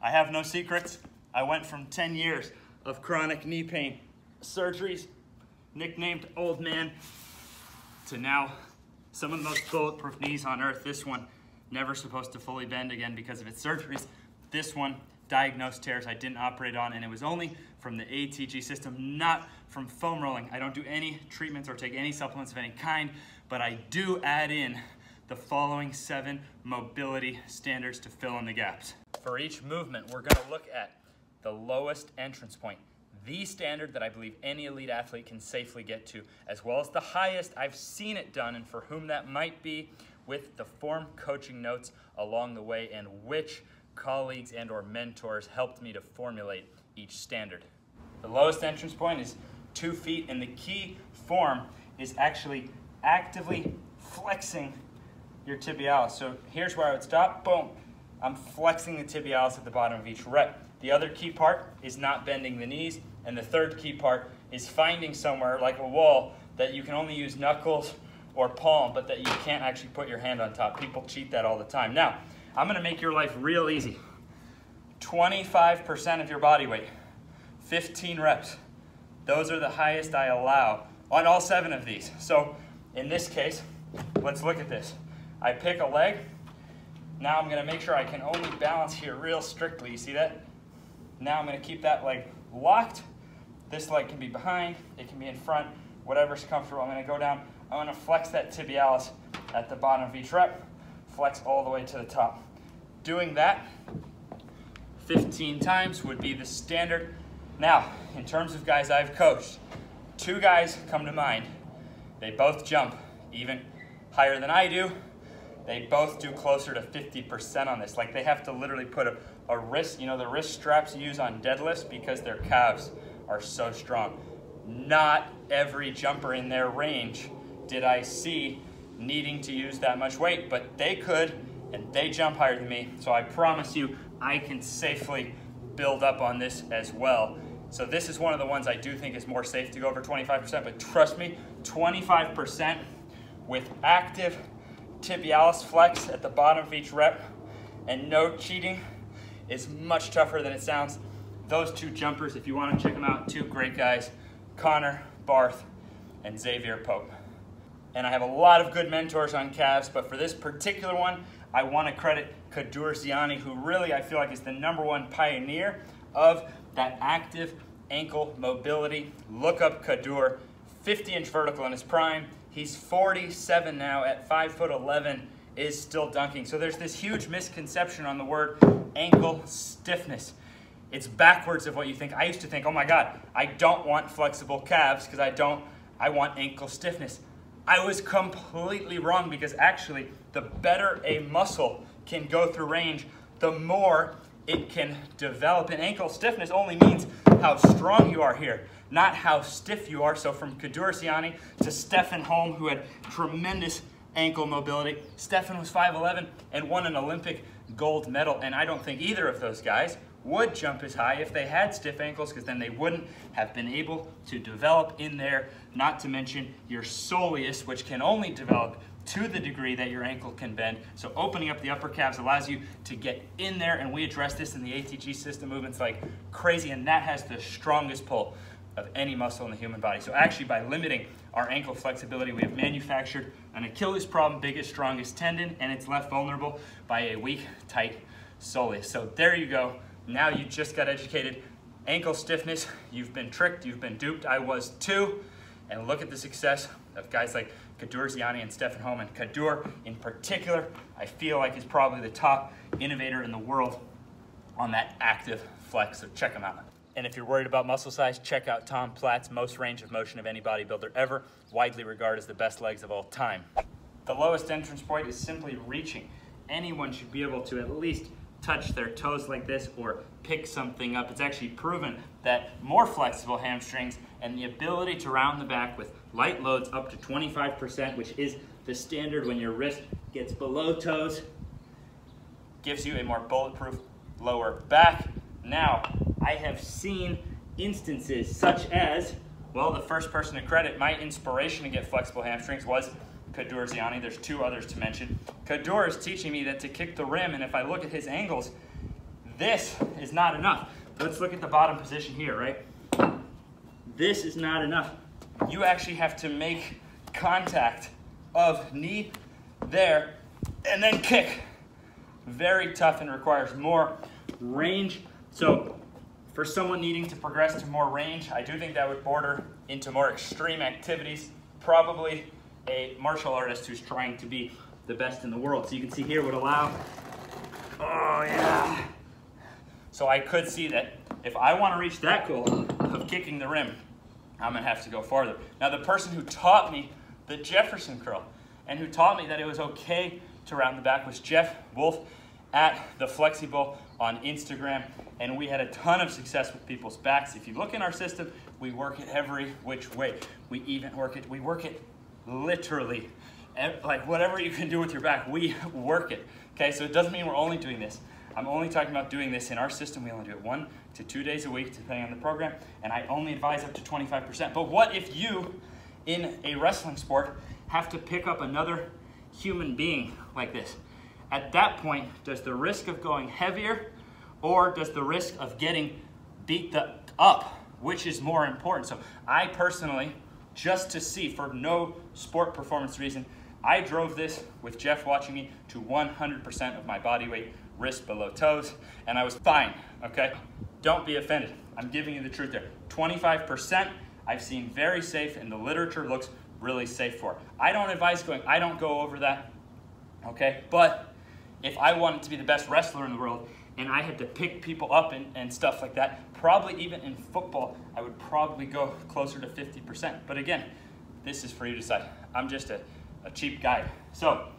I have no secrets. I went from 10 years of chronic knee pain, surgeries, nicknamed old man, to now some of the most bulletproof knees on earth. This one, never supposed to fully bend again because of its surgeries. This one, diagnosed tears I didn't operate on, and it was only from the ATG system, not from foam rolling. I don't do any treatments or take any supplements of any kind, but I do add in the following 7 mobility standards to fill in the gaps. For each movement, we're gonna look at the lowest entrance point, the standard that I believe any elite athlete can safely get to, as well as the highest I've seen it done and for whom that might be, with the form coaching notes along the way and which colleagues and or mentors helped me to formulate each standard. The lowest entrance point is 2 feet, and the key form is actually actively flexing your tibialis. So here's where I would stop, boom. I'm flexing the tibialis at the bottom of each rep. The other key part is not bending the knees, and the third key part is finding somewhere like a wall that you can only use knuckles or palm, but that you can't actually put your hand on top. People cheat that all the time. Now, I'm gonna make your life real easy. 25% of your body weight, 15 reps. Those are the highest I allow on all 7 of these. So in this case, let's look at this. I pick a leg. Now I'm gonna make sure I can only balance here real strictly. You see that? Now I'm gonna keep that leg locked. This leg can be behind, it can be in front, whatever's comfortable. I'm gonna go down, I'm gonna flex that tibialis at the bottom of each rep, flex all the way to the top. Doing that 15 times would be the standard. Now, in terms of guys I've coached, 2 guys come to mind. They both jump even higher than I do. They both do closer to 50% on this. Like, they have to literally put a wrist, you know, the wrist straps you use on deadlifts, because their calves are so strong. Not every jumper in their range did I see needing to use that much weight, but they could, and they jump higher than me. So I promise you, I can safely build up on this as well. So this is one of the ones I do think is more safe to go over 25%, but trust me, 25% with active tibialis flex at the bottom of each rep and no cheating is much tougher than it sounds. Those 2 jumpers, if you want to check them out, 2 great guys, Connor Barth and Xavier Pope. And I have a lot of good mentors on calves, but for this particular one, I want to credit Quadratus Lumborum, who really I feel like is the #1 pioneer of that active ankle mobility. Look up Quadratus, 50-inch vertical in his prime. He's 47 now, at 5'11", is still dunking. So there's this huge misconception on the word ankle stiffness. It's backwards of what you think. I used to think, oh my God, I don't want flexible calves because I want ankle stiffness. I was completely wrong, because actually the better a muscle can go through range, the more it can develop. And ankle stiffness only means how strong you are here, not how stiff you are. So from Quadratus Lumborum to Stefan Holm, who had tremendous ankle mobility. Stefan was 5'11" and won an Olympic gold medal, and I don't think either of those guys would jump as high if they had stiff ankles, because then they wouldn't have been able to develop in there, not to mention your soleus, which can only develop to the degree that your ankle can bend. So opening up the upper calves allows you to get in there, and we address this in the ATG system movements like crazy, and that has the strongest pull of any muscle in the human body. So actually, by limiting our ankle flexibility, we have manufactured an Achilles problem, biggest, strongest tendon, and it's left vulnerable by a weak, tight soleus. So there you go. Now you just got educated. Ankle stiffness, you've been tricked, you've been duped. I was too. And look at the success of guys like Quadratus Lumborum and Stefan Holm. And Quadratus in particular, I feel like is probably the top innovator in the world on that active flex. So check him out. And if you're worried about muscle size, check out Tom Platt's most range of motion of any bodybuilder ever, widely regarded as the best legs of all time. The lowest entrance point is simply reaching. Anyone should be able to at least touch their toes like this or pick something up. It's actually proven that more flexible hamstrings and the ability to round the back with light loads up to 25%, which is the standard when your wrist gets below toes, gives you a more bulletproof lower back. Now, I have seen instances such as, well, the first person to credit my inspiration to get flexible hamstrings was Quadratus Lumborum. There's 2 others to mention. Quadratus is teaching me that to kick the rim, and if I look at his angles, this is not enough. Let's look at the bottom position here, right? This is not enough. You actually have to make contact of knee there and then kick. Very tough and requires more range. So for someone needing to progress to more range, I do think that would border into more extreme activities, probably a martial artist who's trying to be the best in the world. So you can see here would allow, oh yeah. So I could see that if I want to reach that goal of kicking the rim, I'm gonna have to go farther. Now the person who taught me the Jefferson curl and who taught me that it was okay to round the back was Jeff Wolf at the Flexible on Instagram, and we had a ton of success with people's backs. If you look in our system, we work it every which way. We work it literally. Like whatever you can do with your back, we work it. Okay, so it doesn't mean we're only doing this. I'm only talking about doing this in our system. We only do it 1 to 2 days a week, depending on the program, and I only advise up to 25%. But what if you, in a wrestling sport, have to pick up another human being like this? At that point, does the risk of going heavier or does the risk of getting beat up, which is more important? So I personally, just to see, for no sport performance reason, I drove this with Jeff watching me to 100% of my body weight, wrist below toes, and I was fine, okay? Don't be offended. I'm giving you the truth there. 25% I've seen very safe, and the literature looks really safe for. I don't advise going, I don't go over that, okay? But if I wanted to be the best wrestler in the world and I had to pick people up and stuff like that, probably even in football, I would probably go closer to 50%. But again, this is for you to decide. I'm just a cheap guide. So,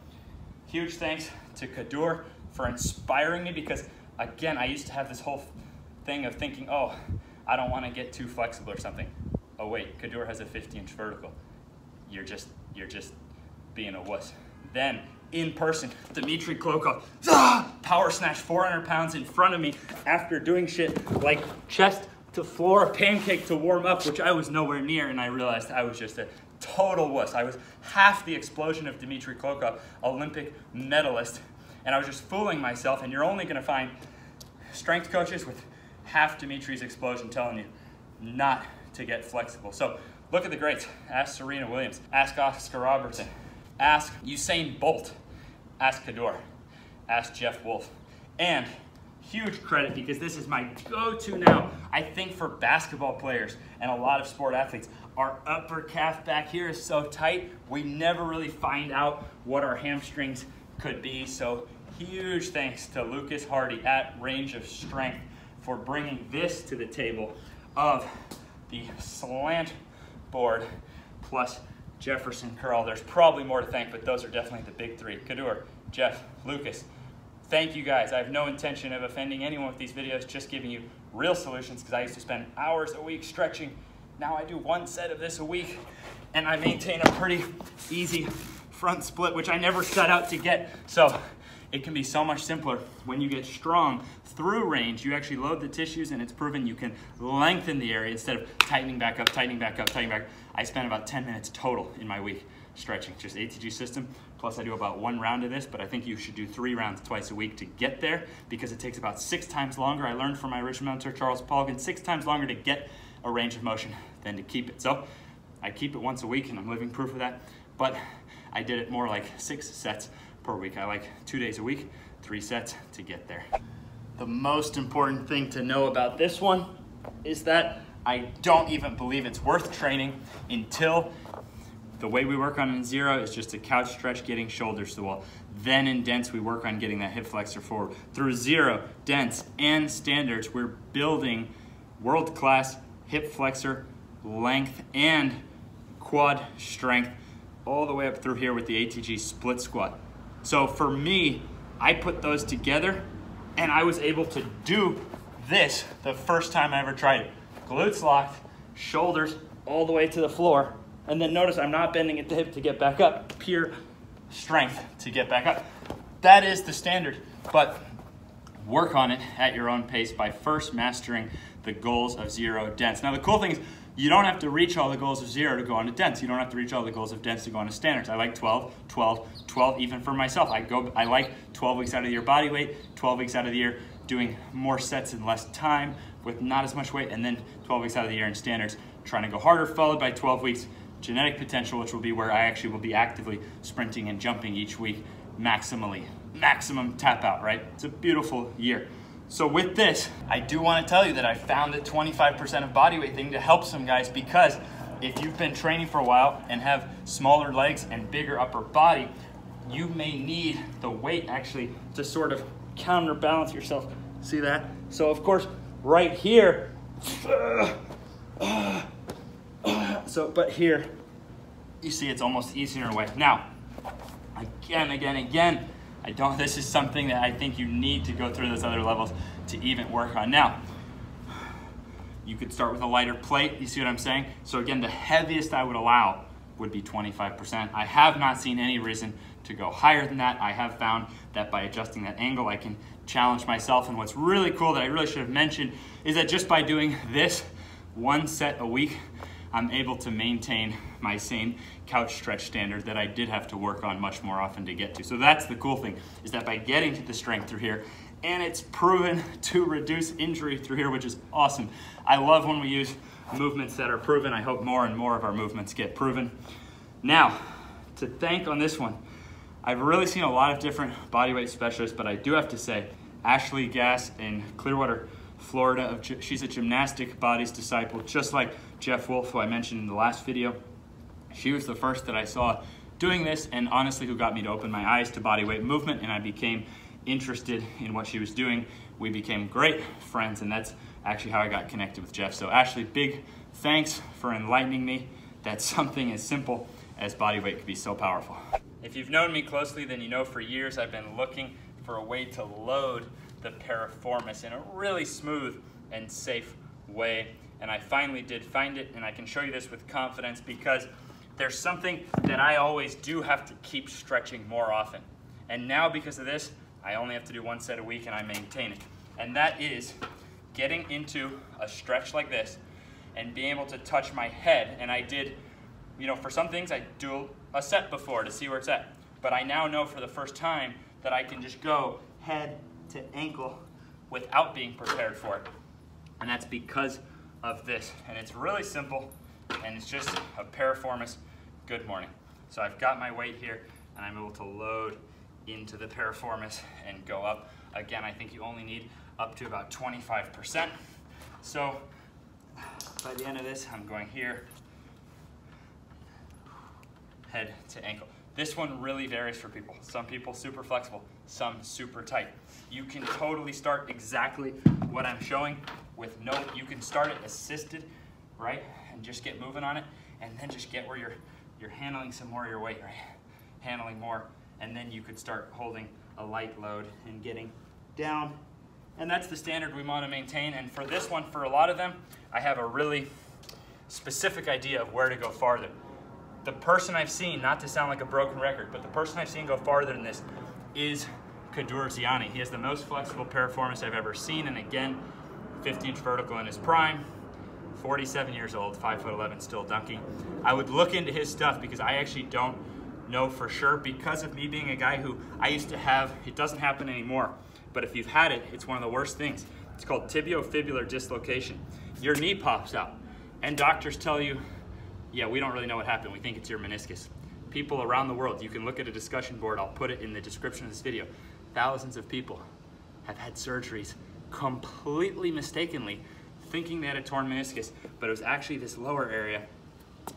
huge thanks to Kadur for inspiring me, because again, I used to have this whole thing of thinking, oh, I don't want to get too flexible or something. Oh wait, Kadur has a 50-inch vertical. You're just being a wuss. Then, in person, Dmitry Klokov, power snatch 400 pounds in front of me after doing shit like chest to floor pancake to warm up, which I was nowhere near, and I realized I was just a total wuss. I was half the explosion of Dmitry Klokov, Olympic medalist, and I was just fooling myself, and you're only gonna find strength coaches with half Dimitri's explosion telling you not to get flexible. So look at the greats. Ask Serena Williams, ask Oscar Robertson, ask Usain Bolt, ask Kadur, ask Jeff Wolf. And huge credit, because this is my go-to now, I think, for basketball players and a lot of sport athletes. Our upper calf back here is so tight, we never really find out what our hamstrings could be. So huge thanks to Lucas Hardy at Range of Strength for bringing this to the table of the slant board plus Jefferson curl. There's probably more to thank, but those are definitely the big three. Kadur, Jeff, Lucas. Thank you guys. I have no intention of offending anyone with these videos, just giving you real solutions, because I used to spend hours a week stretching. Now I do 1 set of this a week, and I maintain a pretty easy front split, which I never set out to get. So it can be so much simpler when you get strong through range. You actually load the tissues, and it's proven you can lengthen the area instead of tightening back up, tightening back up, tightening back. I spend about 10 minutes total in my week stretching, just ATG system. Plus I do about 1 round of this, but I think you should do 3 rounds twice a week to get there, because it takes about 6 times longer. I learned from my original mentor, Charles Polgan, 6 times longer to get a range of motion than to keep it. So I keep it once a week, and I'm living proof of that, but I did it more like 6 sets per week. I like 2 days a week, 3 sets to get there. The most important thing to know about this one is that I don't even believe it's worth training until the way we work on in zero is just a couch stretch, getting shoulders to the wall. Then in dense, we work on getting that hip flexor forward. Through zero, dense, and standards, we're building world-class hip flexor length and quad strength all the way up through here with the ATG split squat. So for me, I put those together, and I was able to do this the first time I ever tried it. Glutes locked, shoulders all the way to the floor, and then notice I'm not bending at the hip to get back up, pure strength to get back up. That is the standard, but work on it at your own pace by first mastering the goals of zero dense. Now the cool thing is, you don't have to reach all the goals of zero to go on to dense. You don't have to reach all the goals of dense to go on to standards. I like 12, 12, 12, even for myself. I like 12 weeks out of the year body weight, 12 weeks out of the year doing more sets in less time with not as much weight, and then 12 weeks out of the year in standards, trying to go harder, followed by 12 weeks genetic potential, which will be where I actually will be actively sprinting and jumping each week maximum tap out, right? It's a beautiful year. So with this, I do want to tell you that I found the 25% of body weight thing to help some guys, because if you've been training for a while and have smaller legs and bigger upper body, you may need the weight actually to sort of counterbalance yourself. See that? So of course, right here, but here, you see it's almost easier in a way. Now, again, this is something that I think you need to go through those other levels to even work on. Now, you could start with a lighter plate, you see what I'm saying? So again, the heaviest I would allow would be 25%. I have not seen any reason to go higher than that. I have found that by adjusting that angle, I can challenge myself. And what's really cool that I really should have mentioned is that just by doing this one set a week, I'm able to maintain my same couch stretch standard that I did have to work on much more often to get to. So that's the cool thing, is that by getting to the strength through here, and it's proven to reduce injury through here, which is awesome. I love when we use movements that are proven. I hope more and more of our movements get proven. Now, to thank on this one, I've really seen a lot of different bodyweight specialists, but I do have to say, Ashley Gass in Clearwater, Florida, she's a gymnastic bodies disciple, just like Jeff Wolf, who I mentioned in the last video. She was the first that I saw doing this, and honestly who got me to open my eyes to bodyweight movement, and I became interested in what she was doing. We became great friends, and that's actually how I got connected with Jeff. So Ashley, big thanks for enlightening me that something as simple as bodyweight could be so powerful. If you've known me closely, then you know for years I've been looking for a way to load the piriformis in a really smooth and safe way. And I finally did find it, and I can show you this with confidence because there's something that I always do have to keep stretching more often. And now because of this, I only have to do one set a week and I maintain it. And that is getting into a stretch like this and being able to touch my head. And I did, you know, for some things I do a set before to see where it's at. But I now know for the first time that I can just go head to ankle without being prepared for it. And that's because of this. And it's really simple, and it's just a piriformis good morning. So I've got my weight here, and I'm able to load into the piriformis and go up. Again, I think you only need up to about 25%. So by the end of this, I'm going here, head to ankle. This one really varies for people. Some people super flexible, some super tight. You can totally start exactly what I'm showing with you can start it assisted, right? And just get moving on it, and then just get where you're handling some more of your weight, right? Handling more, and then you could start holding a light load and getting down. And that's the standard we want to maintain. And for this one, for a lot of them, I have a really specific idea of where to go farther. The person I've seen, not to sound like a broken record, but the person I've seen go farther than this is Quadratus Lumborum. He has the most flexible piriformis I've ever seen, and again, 50-inch vertical in his prime, 47 years old, 5'11", still dunking. I would look into his stuff because I actually don't know for sure, because of me being a guy who I used to have, it doesn't happen anymore, but if you've had it, it's one of the worst things. It's called Tibiofibular Dislocation. Your knee pops out, and doctors tell you, yeah, we don't really know what happened. We think it's your meniscus. People around the world, you can look at a discussion board, I'll put it in the description of this video. Thousands of people have had surgeries completely mistakenly, thinking they had a torn meniscus, but it was actually this lower area,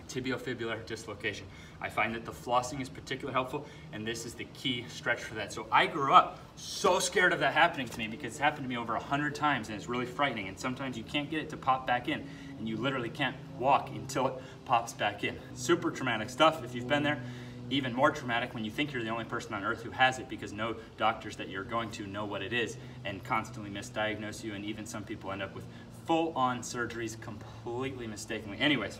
tibiofibular dislocation. I find that the flossing is particularly helpful, and this is the key stretch for that. So I grew up so scared of that happening to me because it's happened to me over 100 times, and it's really frightening, and sometimes you can't get it to pop back in, and you literally can't walk until it pops back in. Super traumatic stuff if you've been there. Even more traumatic when you think you're the only person on earth who has it, because no doctors that you're going to know what it is and constantly misdiagnose you, and even some people end up with full-on surgeries completely mistakenly. Anyways,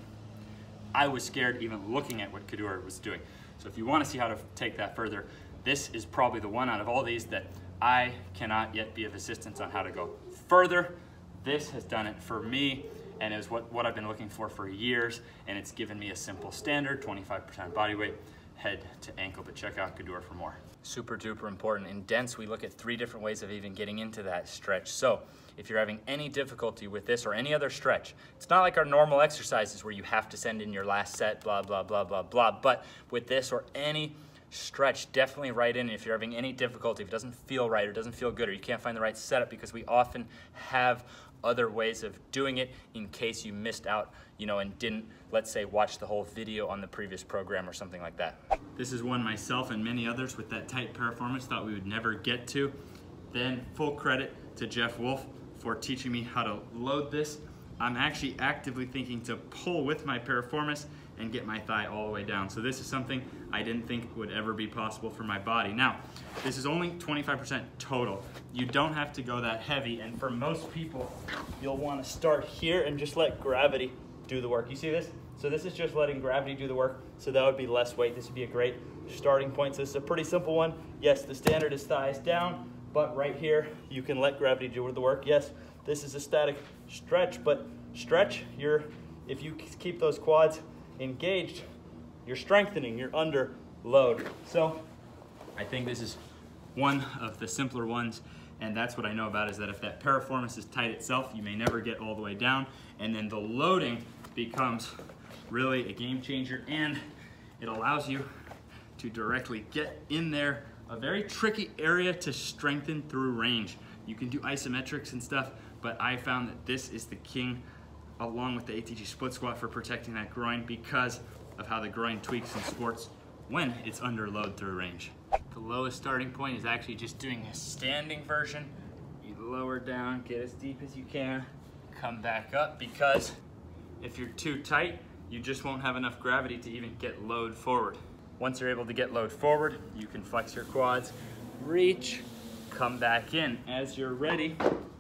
I was scared even looking at what Quadratus was doing. So if you want to see how to take that further, this is probably the one out of all these that I cannot yet be of assistance on how to go further. This has done it for me, and is what I've been looking for years, and it's given me a simple standard, 25% body weight, head to ankle, but check out Quadratus for more. Super duper important. In dense, we look at 3 different ways of even getting into that stretch. So if you're having any difficulty with this or any other stretch, it's not like our normal exercises where you have to send in your last set, blah, blah, blah, blah, blah. But with this or any stretch, definitely write in if you're having any difficulty, if it doesn't feel right or doesn't feel good or you can't find the right setup, because we often have other ways of doing it in case you missed out, and didn't, let's say, watch the whole video on the previous program or something like that. This is one myself and many others with that tight piriformis thought we would never get to. Then full credit to Jeff Wolf for teaching me how to load this. I'm actually actively thinking to pull with my piriformis and get my thigh all the way down. So this is something I didn't think would ever be possible for my body. Now, this is only 25% total. You don't have to go that heavy, and for most people, you'll want to start here and just let gravity do the work. You see this? So this is just letting gravity do the work, so that would be less weight. This would be a great starting point. So this is a pretty simple one. Yes, the standard is thighs down, but right here, you can let gravity do the work. Yes, this is a static stretch, but stretch, if you keep those quads engaged, you're strengthening, you're under load. So I think this is one of the simpler ones, and that's what I know about, is that if that piriformis is tight itself, you may never get all the way down, and then the loading becomes really a game changer, and it allows you to directly get in there, a very tricky area to strengthen through range. You can do isometrics and stuff, but I found that this is the king, along with the ATG split squat, for protecting that groin because of how the groin tweaks in sports when it's under load through range. The lowest starting point is actually just doing a standing version. You lower down, get as deep as you can, come back up, because if you're too tight, you just won't have enough gravity to even get load forward. Once you're able to get load forward, you can flex your quads, reach, come back in. As you're ready,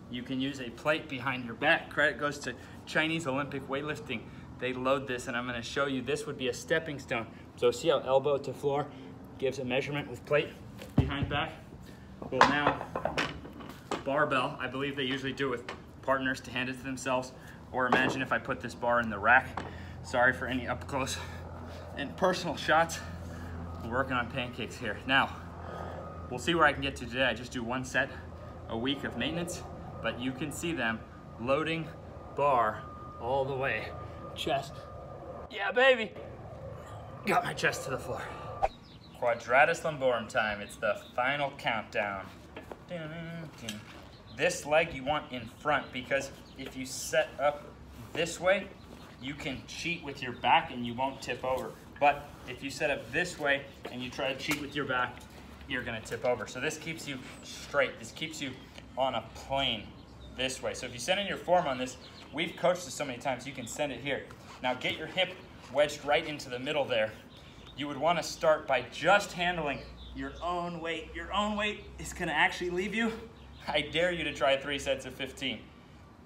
you can use a plate behind your back. Credit goes to Chinese Olympic weightlifting. They load this, and I'm gonna show you, this would be a stepping stone. So see how elbow to floor gives a measurement with plate behind back? Well, now, barbell, I believe they usually do it with partners to hand it to themselves, or imagine if I put this bar in the rack. Sorry for any up close and personal shots. We're working on pancakes here. Now, we'll see where I can get to today. I just do 1 set a week of maintenance, but you can see them loading bar all the way. Chest. Yeah, baby. Got my chest to the floor. Quadratus Lumborum time. It's the final countdown. This leg you want in front, because if you set up this way, you can cheat with your back and you won't tip over. But if you set up this way and you try to cheat with your back, you're gonna tip over. So this keeps you straight. This keeps you on a plane this way. So if you send in your form on this, we've coached this so many times, you can send it here. Now get your hip wedged right into the middle there. You would want to start by just handling your own weight. Your own weight is going to actually leave you. I dare you to try 3 sets of 15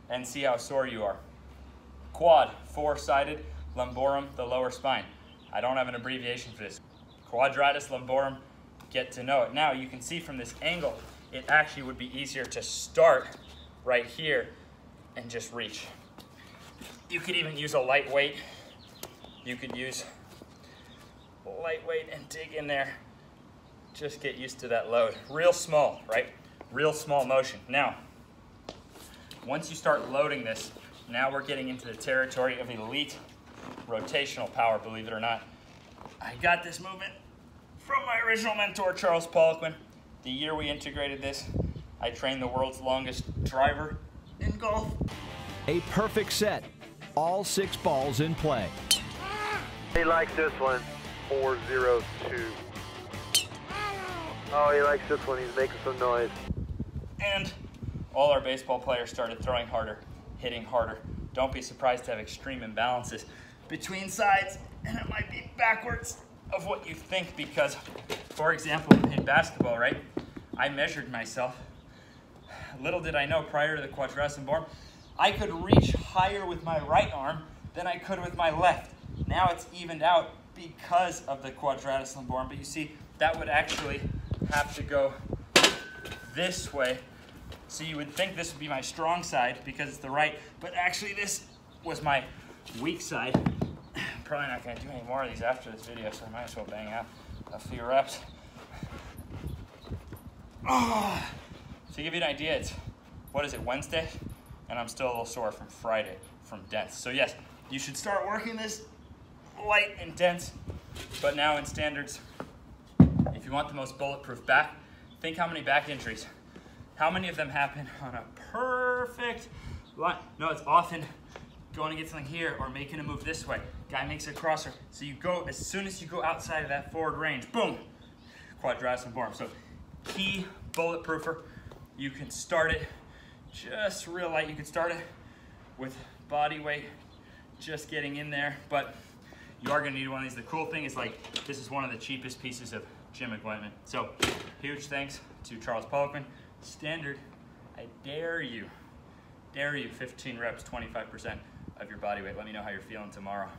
and see how sore you are. Quad, 4-sided lumborum, the lower spine. I don't have an abbreviation for this. Quadratus lumborum, get to know it. Now you can see from this angle, it actually would be easier to start right here and just reach. You could even use a lightweight. You could use lightweight and dig in there. Just get used to that load. Real small, right? Real small motion. Now, once you start loading this, now we're getting into the territory of elite rotational power, believe it or not. I got this movement from my original mentor, Charles Poliquin. The year we integrated this, I trained the world's longest driver in golf. A perfect set. All 6 balls in play. He likes this one, 402. Oh, he likes this one. He's making some noise. And all our baseball players started throwing harder, hitting harder. Don't be surprised to have extreme imbalances between sides, and it might be backwards of what you think, because, for example, in basketball, right, I measured myself. Little did I know, prior to the Quadratus Lumborum, I could reach higher with my right arm than I could with my left. Now it's evened out because of the Quadratus Lumborum, but you see, that would actually have to go this way. So you would think this would be my strong side because it's the right, but actually this was my weak side. Probably not gonna do any more of these after this video, so I might as well bang out. a few reps. Oh. To give you an idea, it's, what is it, Wednesday? And I'm still a little sore from Friday, from dense. So yes, you should start working this light and dense, but now in standards. If you want the most bulletproof back, think how many back injuries. How many of them happen on a perfect line? No, it's often going to get something here or making a move this way. Guy makes a crosser. So you go, as soon as you go outside of that forward range, boom, Quadratus Lumborum. So key bulletproofer. You can start it just real light. You can start it with body weight, just getting in there, but you are gonna need one of these. The cool thing is, like, this is one of the cheapest pieces of gym equipment. So huge thanks to Charles Poliquin. Standard, I dare you, 15 reps, 25% of your body weight. Let me know how you're feeling tomorrow.